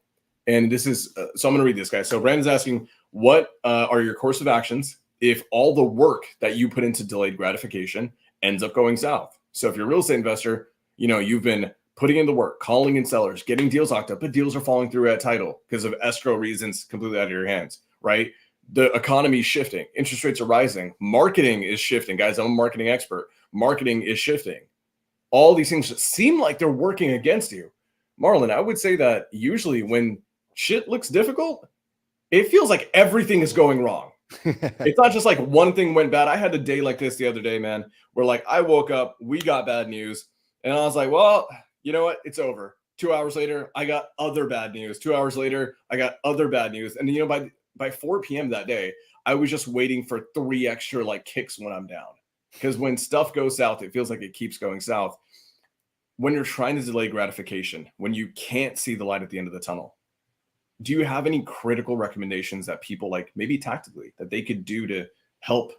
And this is, so I'm going to read this, guys. So Brandon's asking, what are your course of actions if all the work that you put into delayed gratification ends up going south? So if you're a real estate investor, you've been putting in the work, calling in sellers, getting deals locked up, but deals are falling through at title because of escrow reasons completely out of your hands, right? The economy is shifting. Interest rates are rising. Marketing is shifting. Guys, I'm a marketing expert. Marketing is shifting. All these things seem like they're working against you. Marlon, I would say that usually when shit looks difficult, it feels like everything is going wrong. It's not just like one thing went bad. I had a day like this the other day, man, where like I woke up, we got bad news, and I was like, well, you know what? It's over. 2 hours later, I got other bad news. 2 hours later, I got other bad news. And by 4 p.m. that day, I was just waiting for 3 extra like kicks when I'm down. Because when stuff goes south, it feels like it keeps going south. When you're trying to delay gratification, when you can't see the light at the end of the tunnel, do you have any critical recommendations that people, like, maybe tactically, that they could do to help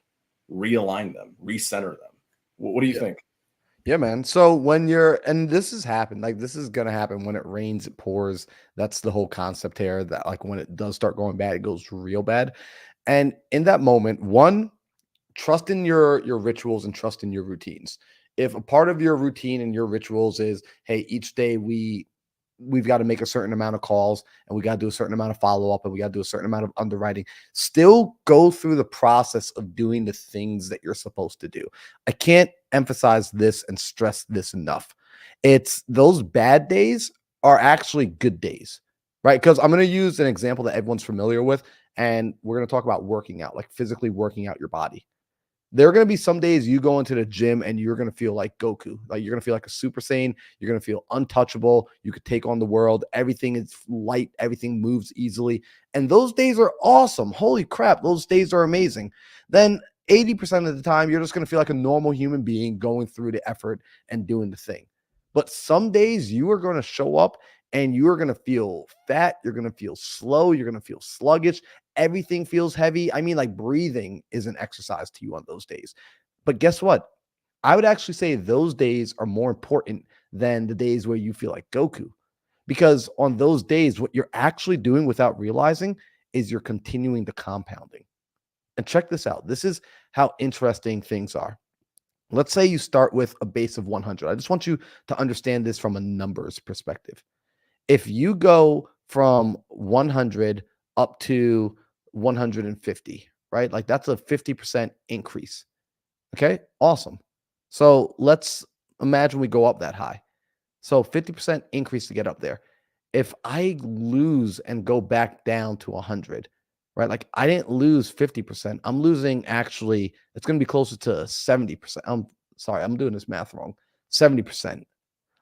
realign them, recenter them? What do you Yeah. think? Yeah, man. So and this has happened, like this is gonna happen when it rains, it pours. That's the whole concept here. That like when it does start going bad, it goes real bad. And in that moment, one, trust in your rituals and trust in your routines. If a part of your routine and your rituals is, hey, each day we've got to make a certain amount of calls and we got to do a certain amount of follow-up and we got to do a certain amount of underwriting, still go through the process of doing the things that you're supposed to do. I can't emphasize this and stress this enough. It's those bad days are actually good days, right? Because I'm going to use an example that everyone's familiar with, and we're going to talk about working out, like physically working out your body. There are going to be some days you go into the gym and you're going to feel like Goku. Like you're going to feel like a Super Saiyan. You're going to feel untouchable. You could take on the world. Everything is light. Everything moves easily. And those days are awesome. Holy crap. Those days are amazing. Then 80% of the time, you're just going to feel like a normal human being going through the effort and doing the thing. But some days you are going to show up and you are going to feel fat. You're going to feel slow. You're going to feel sluggish. Everything feels heavy. I mean, like breathing is an exercise to you on those days. But guess what? I would actually say those days are more important than the days where you feel like Goku. Because on those days, what you're actually doing without realizing is you're continuing the compounding. And check this out. This is how interesting things are. Let's say you start with a base of 100. I just want you to understand this from a numbers perspective. If you go from 100 up to 150, right? Like that's a 50% increase. Okay, awesome. So let's imagine we go up that high. So 50% increase to get up there. If I lose and go back down to 100, right? Like I didn't lose 50%. I'm losing actually, it's going to be closer to 70%. I'm sorry, I'm doing this math wrong. 70%.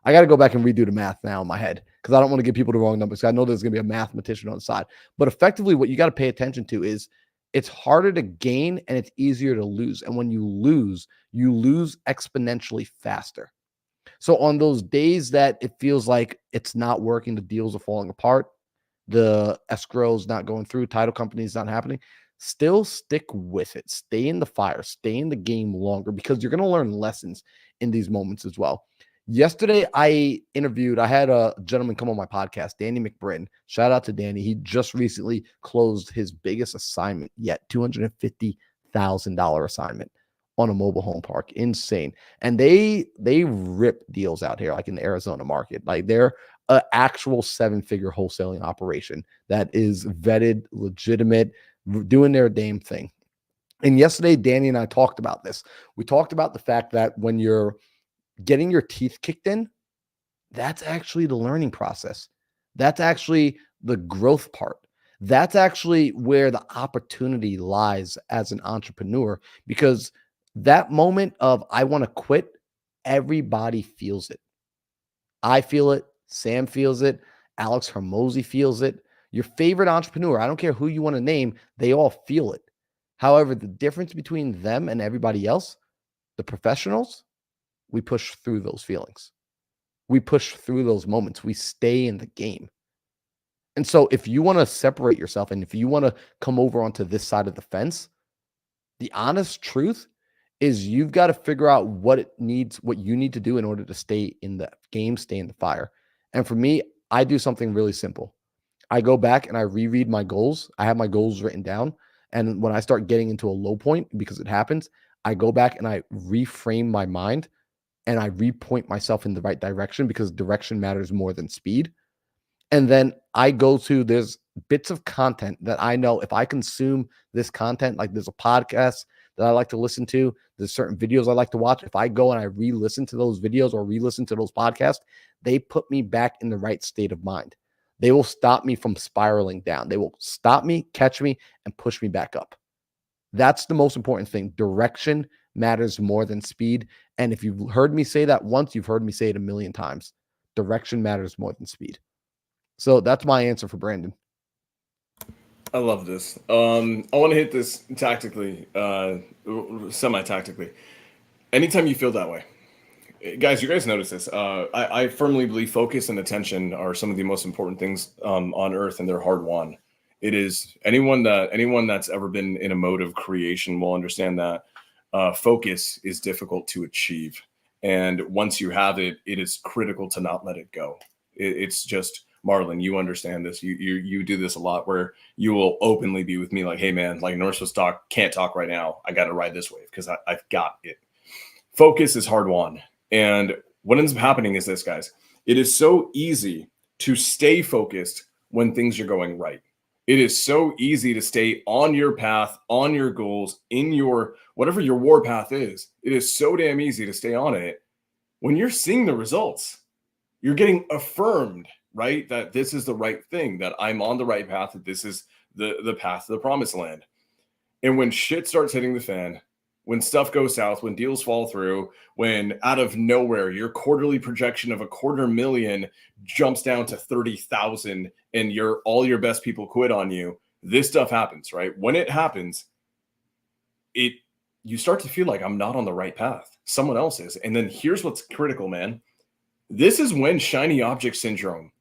I got to go back and redo the math now in my head because I don't want to give people the wrong numbers. I know there's going to be a mathematician on the side. But effectively, what you got to pay attention to is it's harder to gain and it's easier to lose. And when you lose exponentially faster. So on those days that it feels like it's not working, the deals are falling apart, the escrow's not going through, title company's not happening, still stick with it. Stay in the fire, stay in the game longer because you're going to learn lessons in these moments as well. Yesterday, I had a gentleman come on my podcast, Danny McBrin. Shout out to Danny. He just recently closed his biggest assignment yet, $250,000 assignment on a mobile home park. Insane. And they rip deals out here, like in the Arizona market. Like they're an actual 7-figure wholesaling operation that is vetted, legitimate, doing their damn thing. And yesterday, Danny and I talked about this. We talked about the fact that when you're getting your teeth kicked in, that's actually the learning process. That's actually the growth part. That's actually where the opportunity lies as an entrepreneur, because that moment of I want to quit, everybody feels it. I feel it. Sam feels it. Alex Hermosi feels it. Your favorite entrepreneur, I don't care who you want to name, they all feel it. However, the difference between them and everybody else, the professionals, we push through those feelings. We push through those moments. We stay in the game. And so if you want to separate yourself and if you want to come over onto this side of the fence, the honest truth is you've got to figure out what you need to do in order to stay in the game, stay in the fire. And for me, I do something really simple. I go back and I reread my goals. I have my goals written down. And when I start getting into a low point, because it happens, I go back and I reframe my mind and I repoint myself in the right direction because direction matters more than speed. And then I go to, there's bits of content that I know if I consume this content, like there's a podcast that I like to listen to, there's certain videos I like to watch. If I go and I re-listen to those videos or re-listen to those podcasts, they put me back in the right state of mind. They will stop me from spiraling down. They will stop me, catch me, and push me back up. That's the most important thing. Direction matters more than speed. And if you've heard me say that once, you've heard me say it a million times. Direction matters more than speed. So that's my answer for Brandon. I love this. I want to hit this tactically, semi-tactically. Anytime you feel that way, guys, you guys notice this. I firmly believe focus and attention are some of the most important things on earth, and they're hard won. It is anyone that's ever been in a mode of creation will understand that focus is difficult to achieve, and once you have it, it is critical to not let it go. It's just Marlon, you understand this. You do this a lot where you will openly be with me like, hey man, like Northwest stock can't talk right now. I got to ride this wave because I've got it. Focus is hard won. And what ends up happening is this, guys. It is so easy to stay focused when things are going right. It is so easy to stay on your path, on your goals, in your whatever your war path is. It is so damn easy to stay on it when you're seeing the results. You're getting affirmed, right? That this is the right thing, that I'm on the right path, that this is the path to the promised land. And when shit starts hitting the fan, when stuff goes south, when deals fall through, when out of nowhere your quarterly projection of $250,000 jumps down to 30,000 and all your best people quit on you, this stuff happens, right? When it happens, you start to feel like I'm not on the right path. Someone else is. And then here's what's critical, man. This is when shiny object syndrome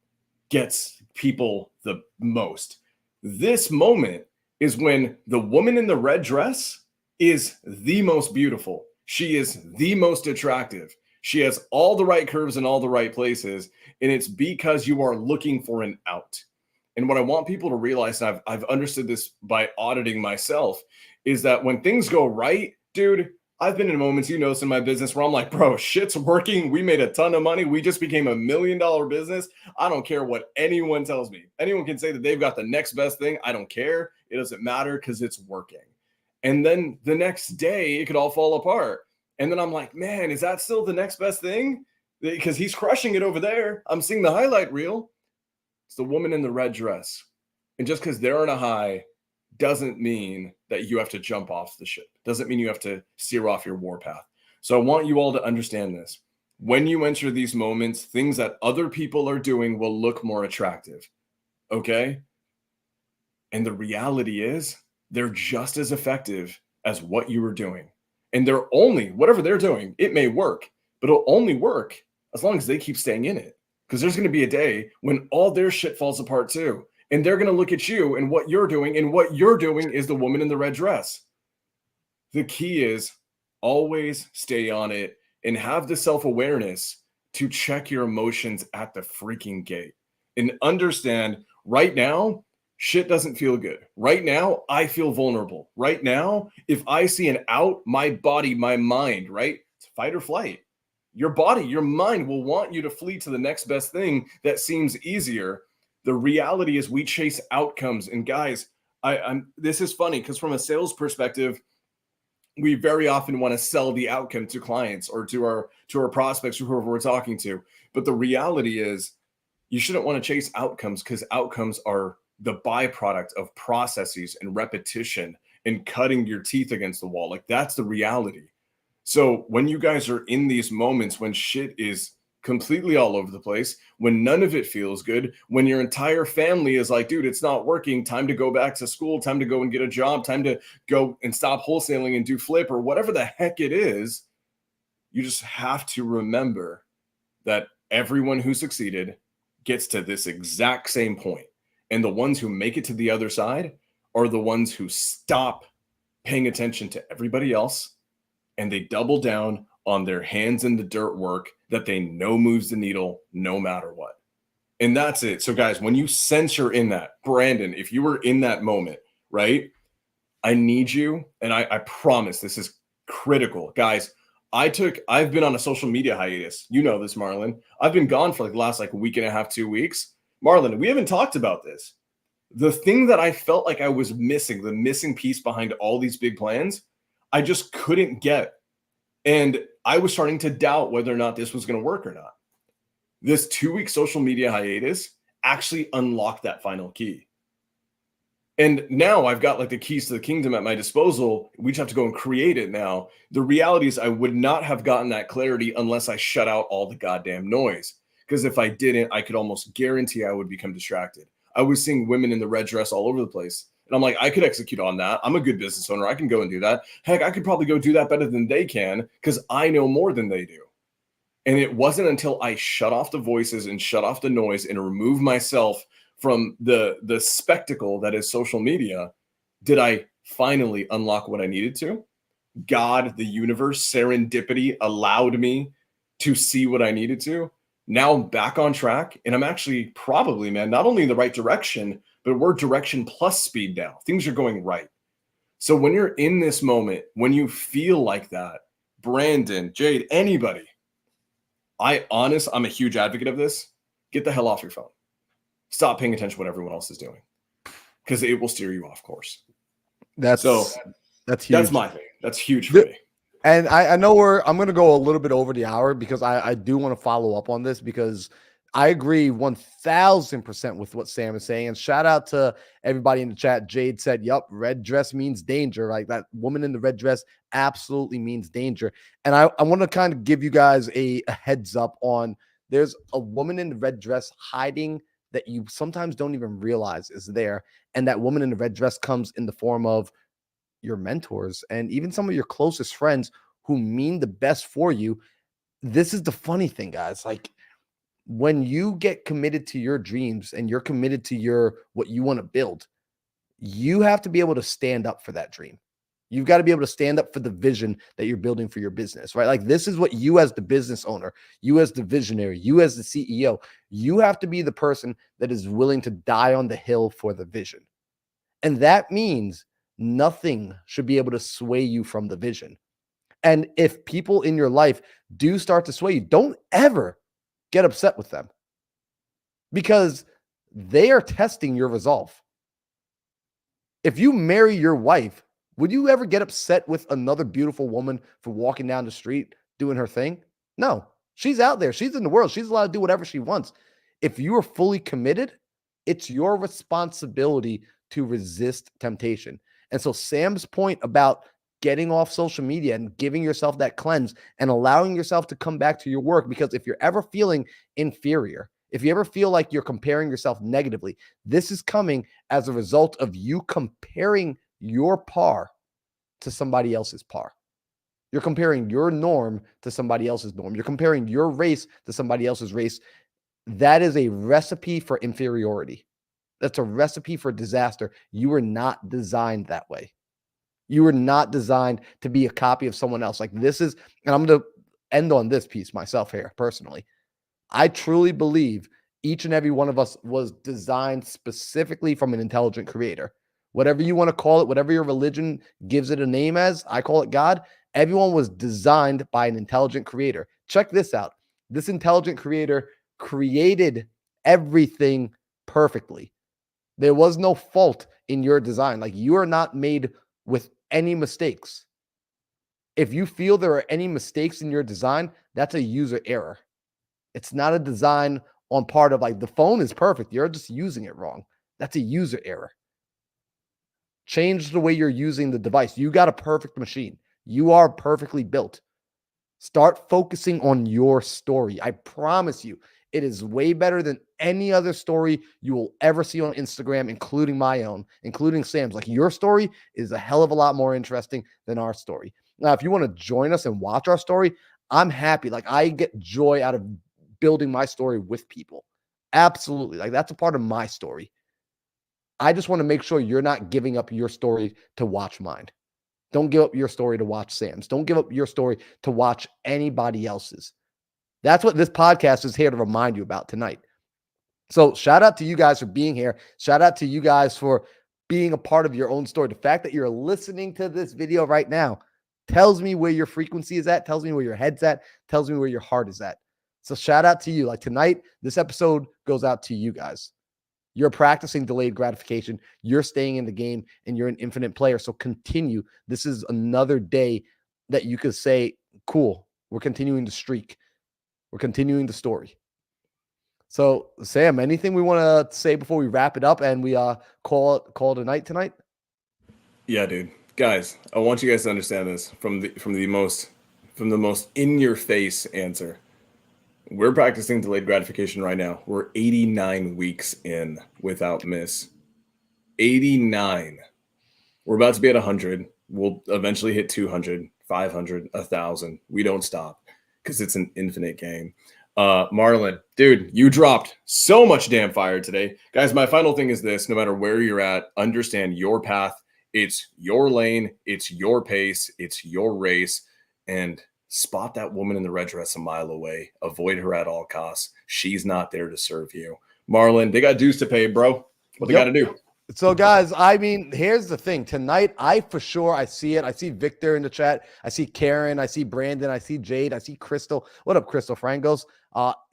gets people the most. This moment is when the woman in the red dress is the most beautiful. She is the most attractive. She has all the right curves in all the right places. And it's because you are looking for an out. And what I want people to realize, and I've understood this by auditing myself, is that when things go right, dude, I've been in moments, you know, in my business where I'm like, bro, shit's working. We made a ton of money. We just became $1 million business. I don't care what anyone tells me. Anyone can say that they've got the next best thing. I don't care. It doesn't matter because it's working. And then the next day, it could all fall apart. And then I'm like, man, is that still the next best thing? Because he's crushing it over there. I'm seeing the highlight reel. It's the woman in the red dress. And just because they're on a high doesn't mean that you have to jump off the ship. Doesn't mean you have to steer off your war path. So I want you all to understand this. When you enter these moments, things that other people are doing will look more attractive. Okay? And the reality is, they're just as effective as what you were doing. And they're only, whatever they're doing, it may work, but it'll only work as long as they keep staying in it. Because there's going to be a day when all their shit falls apart too. And they're going to look at you and what you're doing, and what you're doing is the woman in the red dress. The key is always stay on it and have the self-awareness to check your emotions at the freaking gate. And understand right now, shit doesn't feel good. Right now, I feel vulnerable. Right now, if I see an out, my body, my mind, right? It's fight or flight. Your body, your mind will want you to flee to the next best thing that seems easier. The reality is we chase outcomes. And guys, this is funny because from a sales perspective, we very often want to sell the outcome to clients or to our prospects or whoever we're talking to. But the reality is you shouldn't want to chase outcomes, because outcomes are the byproduct of processes and repetition and cutting your teeth against the wall. Like, that's the reality. So when you guys are in these moments when shit is completely all over the place, when none of it feels good, when your entire family is like, dude, it's not working, time to go back to school, time to go and get a job, time to go and stop wholesaling and do flip or whatever the heck it is, you just have to remember that everyone who succeeded gets to this exact same point. And the ones who make it to the other side are the ones who stop paying attention to everybody else, and they double down on their hands in the dirt work that they know moves the needle no matter what. And that's it. So guys, when you sense you're in that, Brandon, if you were in that moment, right? I need you. And I promise this is critical. Guys, I've been on a social media hiatus. You know this, Marlon. I've been gone for like the last like week and a half, 2 weeks. Marlon, we haven't talked about this. The thing that I felt like I was missing, the missing piece behind all these big plans, I just couldn't get. And I was starting to doubt whether or not this was going to work or not. This 2-week social media hiatus actually unlocked that final key. And now I've got like the keys to the kingdom at my disposal. We just have to go and create it now. The reality is I would not have gotten that clarity unless I shut out all the goddamn noise. Because if I didn't, I could almost guarantee I would become distracted. I was seeing women in the red dress all over the place. And I'm like, I could execute on that. I'm a good business owner. I can go and do that. Heck, I could probably go do that better than they can because I know more than they do. And it wasn't until I shut off the voices and shut off the noise and removed myself from the spectacle that is social media did I finally unlock what I needed to. God, the universe, serendipity allowed me to see what I needed to. Now I'm back on track, and I'm actually probably, man, not only in the right direction, but we're direction plus speed now. Things are going right. So when you're in this moment, when you feel like that, Brandon, Jade, anybody, I'm a huge advocate of this. Get the hell off your phone. Stop paying attention to what everyone else is doing, because it will steer you off course. That's huge. That's my thing. That's huge for me. And I know I'm going to go a little bit over the hour because I do want to follow up on this, because I agree 1000% with what Sam is saying. And shout out to everybody in the chat. Jade said, yup, red dress means danger. Like, that woman in the red dress absolutely means danger. And I want to kind of give you guys a heads up on, there's a woman in the red dress hiding that you sometimes don't even realize is there. And that woman in the red dress comes in the form of your mentors and even some of your closest friends who mean the best for you. This is the funny thing, guys. Like, when you get committed to your dreams and you're committed to what you want to build, you have to be able to stand up for that dream. You've got to be able to stand up for the vision that you're building for your business, right? Like, this is what you, as the business owner, you as the visionary, you as the CEO, you have to be the person that is willing to die on the hill for the vision. And that means nothing should be able to sway you from the vision. And if people in your life do start to sway you, don't ever get upset with them, because they are testing your resolve. If you marry your wife, would you ever get upset with another beautiful woman for walking down the street doing her thing? No, she's out there. She's in the world. She's allowed to do whatever she wants. If you are fully committed, it's your responsibility to resist temptation. And so Sam's point about getting off social media and giving yourself that cleanse and allowing yourself to come back to your work, because if you're ever feeling inferior, if you ever feel like you're comparing yourself negatively, this is coming as a result of you comparing your par to somebody else's par. You're comparing your norm to somebody else's norm. You're comparing your race to somebody else's race. That is a recipe for inferiority. That's a recipe for disaster. You were not designed that way. You were not designed to be a copy of someone else. Like, this is, and I'm going to end on this piece myself here personally. I truly believe each and every one of us was designed specifically from an intelligent creator. Whatever you want to call it, whatever your religion gives it a name as, I call it God. Everyone was designed by an intelligent creator. Check this out. This intelligent creator created everything perfectly. There was no fault in your design. Like, you are not made with any mistakes. If you feel there are any mistakes in your design, that's a user error. It's not a design on part of, like, the phone is perfect. You're just using it wrong. That's a user error. Change the way you're using the device. You got a perfect machine. You are perfectly built. Start focusing on your story. I promise you, it is way better than any other story you will ever see on Instagram, including my own, including Sam's. Like, your story is a hell of a lot more interesting than our story. Now, if you want to join us and watch our story, I'm happy. Like, I get joy out of building my story with people. Absolutely. Like, that's a part of my story. I just want to make sure you're not giving up your story to watch mine. Don't give up your story to watch Sam's. Don't give up your story to watch anybody else's. That's what this podcast is here to remind you about tonight. So shout out to you guys for being here. Shout out to you guys for being a part of your own story. The fact that you're listening to this video right now tells me where your frequency is at, tells me where your head's at, tells me where your heart is at. So shout out to you. Like, tonight, this episode goes out to you guys. You're practicing delayed gratification. You're staying in the game, and you're an infinite player. So continue. This is another day that you could say, cool, we're continuing the streak. We're continuing the story. So, Sam, anything we want to say before we wrap it up and we call it a night tonight? Yeah, dude. Guys, I want you guys to understand this from the most in your face answer. We're practicing delayed gratification right now. We're 89 weeks in without miss. 89. We're about to be at 100. We'll eventually hit 200, 500, 1,000. We don't stop because it's an infinite game. Marlon, dude, you dropped so much damn fire today. Guys, my final thing is this. No matter where you're at, understand your path. It's your lane. It's your pace. It's your race. And spot that woman in the red dress a mile away. Avoid her at all costs. She's not there to serve you. Marlon, they got dues to pay, bro. What they got to do? So, guys, I mean, here's the thing. Tonight, I see it. I see Victor in the chat. I see Karen. I see Brandon. I see Jade. I see Crystal. What up, Crystal Frangos?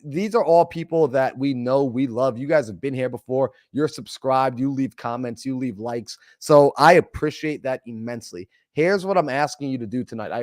These are all people that we know, we love. You guys have been here before. You're subscribed. You leave comments. You leave likes. So I appreciate that immensely. Here's what I'm asking you to do tonight.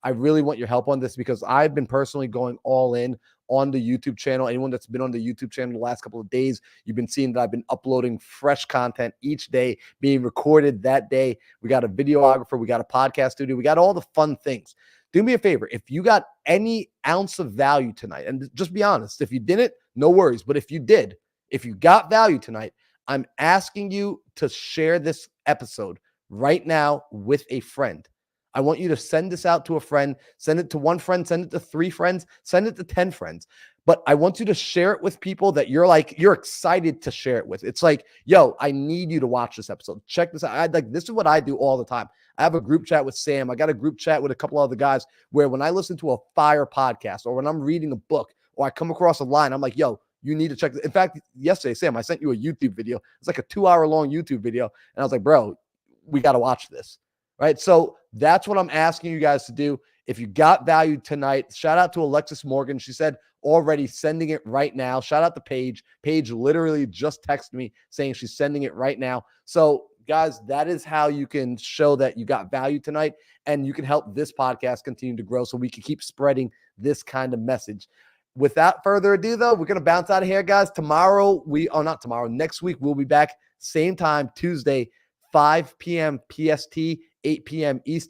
I really want your help on this because I've been personally going all in on the YouTube channel. Anyone that's been on the YouTube channel the last couple of days, you've been seeing that I've been uploading fresh content each day, being recorded that day. We got a videographer, we got a podcast studio, we got all the fun things. Do me a favor. If you got any ounce of value tonight, and just be honest, if you didn't, no worries. But if you did, if you got value tonight, I'm asking you to share this episode right now with a friend. I want you to send this out to a friend, send it to one friend, send it to 3 friends, send it to 10 friends. But I want you to share it with people that you're excited to share it with. It's like, yo, I need you to watch this episode. Check this out. This is what I do all the time. I have a group chat with Sam. I got a group chat with a couple other guys where when I listen to a fire podcast or when I'm reading a book or I come across a line, I'm like, yo, you need to check this. In fact, yesterday, Sam, I sent you a YouTube video. It's like a 2-hour-long YouTube video. And I was like, bro, we got to watch this. Right. So that's what I'm asking you guys to do. If you got value tonight, shout out to Alexis Morgan. She said already sending it right now. Shout out to Paige. Paige literally just texted me saying she's sending it right now. So guys, that is how you can show that you got value tonight and you can help this podcast continue to grow so we can keep spreading this kind of message. Without further ado, though, we're going to bounce out of here, guys. Next week, we'll be back same time, Tuesday, 5 p.m. PST, 8 p.m. Eastern.